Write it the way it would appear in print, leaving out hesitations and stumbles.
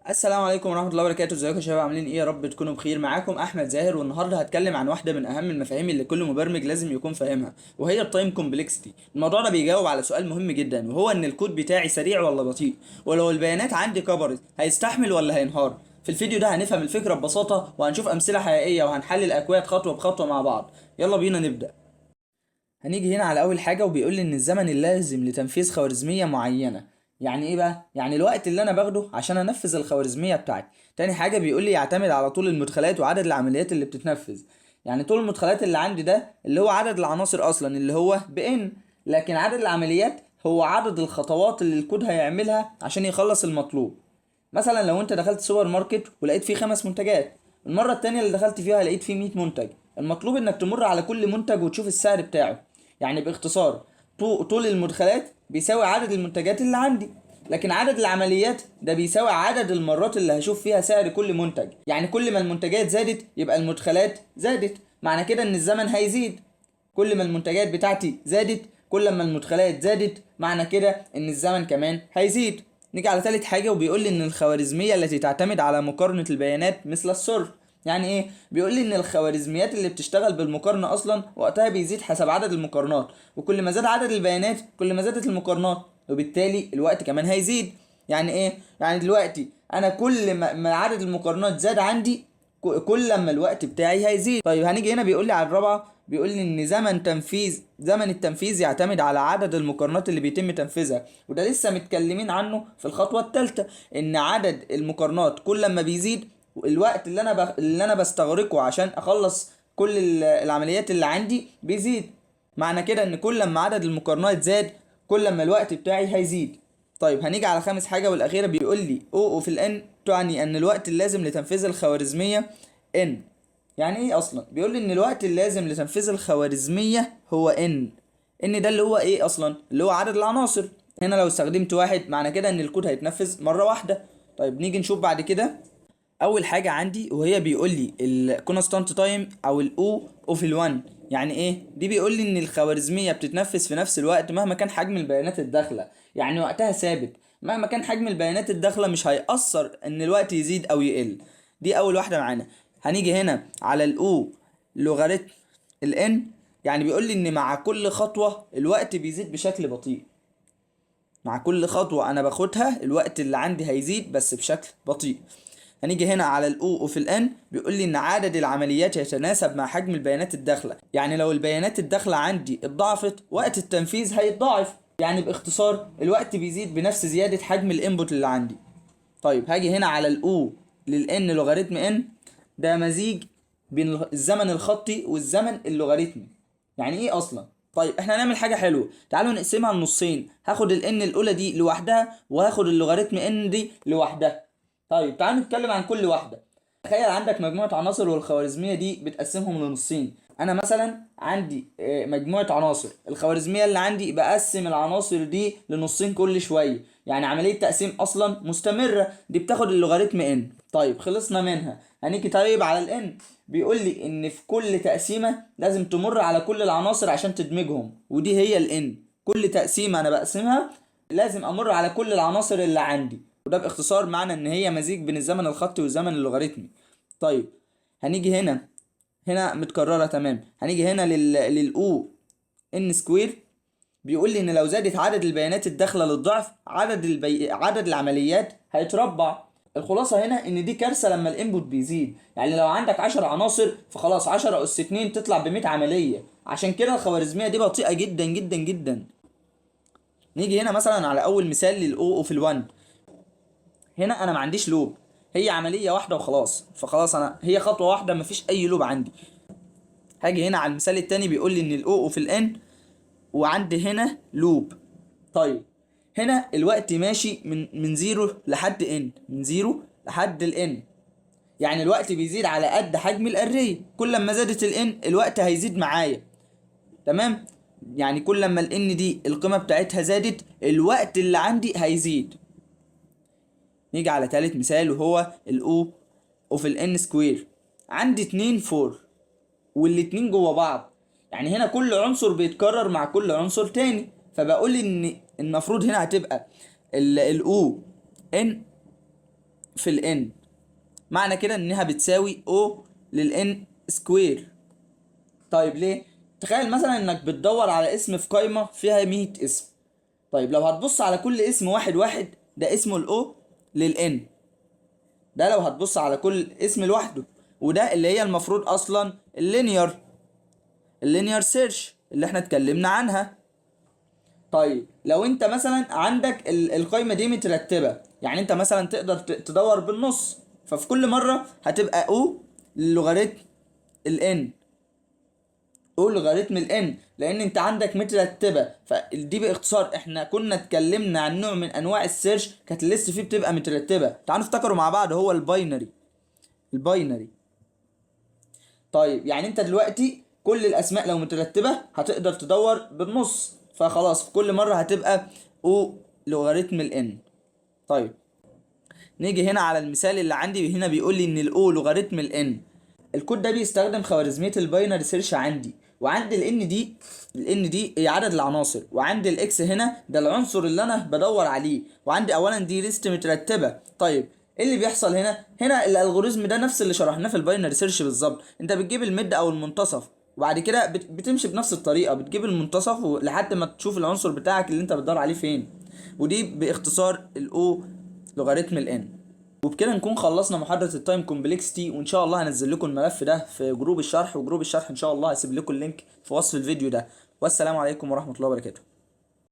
السلام عليكم ورحمة الله وبركاته. ازيكم يا شباب؟ عاملين ايه؟ يا رب تكونوا بخير. معاكم احمد زاهر، والنهارده هتكلم عن واحدة من اهم المفاهيم اللي كل مبرمج لازم يكون فاهمها، وهي التايم كومبلكسيتي. الموضوع ده بيجاوب على سؤال مهم جدا، وهو ان الكود بتاعي سريع ولا بطيء، ولو البيانات عندي كبرت هيستحمل ولا هينهار. في الفيديو ده هنفهم الفكرة ببساطة، وهنشوف امثلة حقيقية، وهنحلل الاكواد خطوة بخطوة مع بعض. يلا بينا نبدأ. هنيجي هنا على اول حاجه، وبيقول لي ان الزمن اللازم لتنفيذ خوارزميه معينه. يعني ايه بقى؟ يعني الوقت اللي انا باخده عشان انفذ الخوارزميه بتاعتي. تاني حاجه بيقول لي يعتمد على طول المدخلات وعدد العمليات اللي بتتنفذ. يعني طول المدخلات اللي عندي ده اللي هو عدد العناصر اصلا، اللي هو بان. لكن عدد العمليات هو عدد الخطوات اللي الكود هيعملها عشان يخلص المطلوب. مثلا لو انت دخلت سوبر ماركت ولقيت فيه 5 منتجات، المره التانية اللي دخلت فيها لقيت فيه 100 منتج. المطلوب انك تمر على كل منتج وتشوف السعر بتاعه. يعني باختصار، طول المدخلات بيساوي عدد المنتجات اللي عندي، لكن عدد العمليات ده بيساوي عدد المرات اللي هشوف فيها سعر كل منتج. يعني كل ما المنتجات زادت يبقى المدخلات زادت، معنى كده ان الزمن هيزيد. كل ما المنتجات بتاعتي زادت، كل ما المدخلات زادت، معنى كده ان الزمن كمان هيزيد. نيجي على ثالث حاجة، وبيقول لي ان الخوارزمية التي تعتمد على مقارنة البيانات مثل الصرف. يعني ايه؟ بيقول لي ان الخوارزميات اللي بتشتغل بالمقارنة اصلا وقتها بيزيد حسب عدد المقارنات، وكل ما زاد عدد البيانات كل ما زادت المقارنات، وبالتالي الوقت كمان هيزيد. يعني ايه؟ يعني دلوقتي انا كل ما عدد المقارنات زاد عندي، كل لما الوقت بتاعي هيزيد. طيب هنيجي هنا بيقول لي على الرابعه، بيقول لي ان زمن التنفيذ يعتمد على عدد المقارنات اللي بيتم تنفيذها، وده لسه متكلمين عنه في الخطوه الثالثه. ان عدد المقارنات كل لما بيزيد، الوقت اللي انا بستغرقه عشان اخلص كل العمليات اللي عندي بيزيد. معنى كده ان كل لما عدد المقارنات زاد كل لما الوقت بتاعي هيزيد. طيب هنيجي على خامس حاجة والأخيرة، بيقول لي او في الان تعني ان الوقت اللازم لتنفيذ الخوارزمية ان. يعني ايه اصلا؟ بيقول لي ان الوقت اللازم لتنفيذ الخوارزمية هو ان ده اللي هو ايه اصلا؟ اللي هو عدد العناصر. هنا لو استخدمت واحد معنى كده ان الكود هيتنفذ مرة واحدة. طيب نيجي نشوف بعد كده. اول حاجه عندي وهي بيقول لي الكونستانت تايم او الاو اوف ال1. يعني ايه دي؟ بيقول لي ان الخوارزميه بتتنفذ في نفس الوقت مهما كان حجم البيانات الداخله، يعني وقتها ثابت. مهما كان حجم البيانات الداخله مش هيأثر ان الوقت يزيد او يقل. دي اول واحده معانا. هنيجي هنا على الاو لوغاريتم الان. يعني بيقول لي ان مع كل خطوه الوقت بيزيد بشكل بطيء. مع كل خطوة أنا باخدها الوقت اللي عندي هيزيد بس بشكل بطيء. هنيجي هنا على الأو وفي الأن، بيقول لي إن عدد العمليات يتناسب مع حجم البيانات الداخلة. يعني لو البيانات الداخلة عندي اتضاعفت وقت التنفيذ هيتضاعف. يعني باختصار الوقت بيزيد بنفس زيادة حجم الانبوت اللي عندي. طيب هاجي هنا على الأو للأن لوغاريتم إن. ده مزيج بين الزمن الخطي والزمن اللوغاريتمي. يعني إيه أصلا؟ طيب احنا هنعمل حاجة حلوة، تعالوا نقسمها لنصين. هاخد الان الاولى دي لوحدها، وهاخد اللوغاريتم ان دي لوحدها. طيب تعالوا نتكلم عن كل واحدة. تخيل عندك مجموعة عناصر، والخوارزمية دي بتقسمهم لنصين. انا مثلا عندي مجموعة عناصر، الخوارزمية اللي عندي بقسم العناصر دي لنصين كل شوية. يعني عملية تقسيم اصلا مستمرة، دي بتاخد اللوغاريتم ان. طيب خلصنا منها، هنيجي طيب على الان. بيقول لي ان في كل تقسيمة لازم تمر على كل العناصر عشان تدمجهم، ودي هي الان. كل تقسيمة انا بقسمها لازم امر على كل العناصر اللي عندي، وده باختصار معنى ان هي مزيج بين الزمن الخطي والزمن اللوغاريتمي. طيب هنيجي هنا متكررة تمام. هنيجي هنا للأو ان سكوير. بيقول لي ان لو زادت عدد البيانات الداخله للضعف، عدد العمليات هيتربع. الخلاصه هنا ان دي كارثه لما الانبوت بيزيد. يعني لو عندك 10 عناصر فخلاص 10 اس 2 تطلع ب 100 عمليه. عشان كده الخوارزميه دي بطيئه جدا جدا جدا. نيجي هنا مثلا على اول مثال للاو في ال1. هنا انا ما عنديش لوب، هي عمليه واحده وخلاص. فخلاص انا هي خطوه واحده، مفيش اي لوب عندي. هاجي هنا على المثال التاني، بيقول لي ان الاو في الان وعندي هنا لوب. طيب هنا الوقت ماشي من زيرو لحد ان، من زيرو لحد الان. يعني الوقت بيزيد على قد حجم الاري. كل ما زادت الان الوقت هيزيد معايا. تمام. يعني كل ما الان دي القيمه بتاعتها زادت الوقت اللي عندي هيزيد. نيجي على تالت مثال وهو الاو اوف الان سكوير. عندي 2 فور، والاتنين جوا بعض. يعني هنا كل عنصر بيتكرر مع كل عنصر تاني، فبقول ان المفروض هنا هتبقى الاو ان في الان. معنى كده انها بتساوي او للان سكوير. طيب ليه؟ تخيل مثلا انك بتدور على اسم في قائمة فيها 100 اسم. طيب لو هتبص على كل اسم واحد واحد، ده اسمه الاو للان. ده لو هتبص على كل اسم لوحده، وده اللي هي المفروض اصلا اللينير سيرش اللي احنا اتكلمنا عنها. طيب لو انت مثلا عندك القايمه دي مترتبه، يعني انت مثلا تقدر تدور بالنص، ففي كل مره هتبقى او للوغاريتم الان، او لوغاريتم الان، لان انت عندك مترتبه. فدي باختصار احنا كنا اتكلمنا عن نوع من انواع السيرش كانت الليست فيه بتبقى مترتبه. تعالوا نفتكروا مع بعض، هو الباينري. طيب يعني انت دلوقتي كل الاسماء لو مترتبه هتقدر تدور بالنص، فخلاص في كل مره هتبقى او لوغاريتم الان. طيب نيجي هنا على المثال اللي عندي، هنا بيقول لي ان الاو لوغاريتم الان. الكود ده بيستخدم خوارزميه الباينري سيرش عندي، وعند الان دي هي عدد العناصر، وعند الاكس هنا ده العنصر اللي انا بدور عليه، وعندي اولا دي ليست مترتبه. طيب ايه اللي بيحصل هنا الالجوريزم ده نفس اللي شرحناه في الباينري سيرش بالظبط. انت بتجيب الميد او المنتصف، وبعد كده بتمشي بنفس الطريقه، بتجيب المنتصف لحد ما تشوف العنصر بتاعك اللي انت بتدور عليه فين. ودي باختصار الاو لوغاريتم الان. وبكده نكون خلصنا محاضرة التايم كومبلكسيتي، وان شاء الله هنزل لكم الملف ده في جروب الشرح، وجروب الشرح ان شاء الله هسيب لكم اللينك في وصف الفيديو ده. والسلام عليكم ورحمة الله وبركاته.